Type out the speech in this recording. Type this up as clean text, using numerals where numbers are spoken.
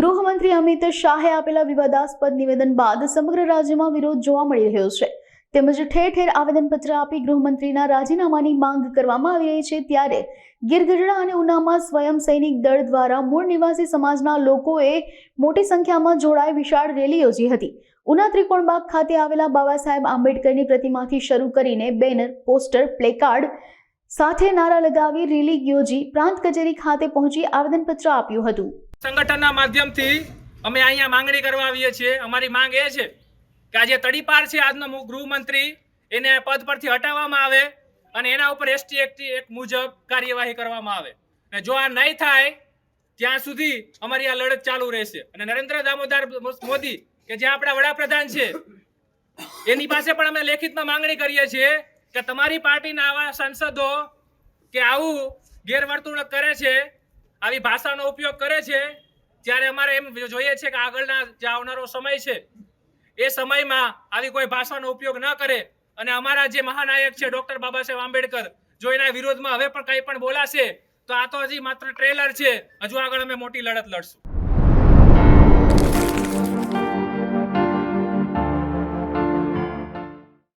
ગૃહમંત્રી અમિત શાહે આપેલા વિવાદાસ્પદ નિવેદન બાદ સમગ્ર રાજ્યમાં વિરોધ જોવા મળી રહ્યો છે. તેમજ ઠેર ઠેર આવેદનપત્ર આપી ગૃહમંત્રીના રાજીનામાની માંગ કરવામાં આવી રહી છે. ત્યારે ગીર ગઢડા અને ઉનામાં સ્વયં સૈનિક દળ દ્વારા મૂળ નિવાસી સમાજના લોકોએ મોટી સંખ્યામાં જોડાઈ વિશાળ રેલી યોજી હતી. ઉના ત્રિકોણબાગ ખાતે આવેલા બાબા સાહેબ આંબેડકરની પ્રતિમાથી શરૂ કરીને બેનર, પોસ્ટર, પ્લેકાર્ડ સાથે નારા લગાવી રેલી યોજી પ્રાંત કચેરી ખાતે પહોંચી આવેદનપત્ર આપ્યું હતું. સંગઠનના માધ્યમથી અમે અહીંયા માંગણી કરવા આવીએ છીએ. અમારી માંગ એ છે કે આજે તડીપાર છે આજનો ગૃહમંત્રી, એને પદ પરથી હટાવવામાં આવે અને એના ઉપર ST એક્ટ મુજબ કાર્યવાહી કરવામાં આવે. અને જો આ નહીં થાય ત્યાં સુધી અમારી આ લડત ચાલુ રહેશે. અને નરેન્દ્ર દામોદર મોદી કે જે આપણા વડાપ્રધાન છે એની પાસે પણ અમે લેખિતમાં માંગણી કરીએ છીએ કે તમારી પાર્ટીના આવા સાંસદો કે આવું ગેરવર્તણૂક કરે છે, આવી ભાષાનો ઉપયોગ કરે છે, ત્યારે અમારે એમ જોઈએ છે કે આગળના જે આવનારો સમય છે એ સમયમાં આવી કોઈ ભાષાનો ઉપયોગ ન કરે. અને અમારા જે મહાનાયક છે ડોક્ટર બાબા સાહેબ આંબેડકર, જો એના વિરોધમાં હવે પણ કંઈ પણ બોલાશે તો આ તો હજી માત્ર ટ્રેલર છે. હજુ આગળ અમે મોટી લડત લડશું.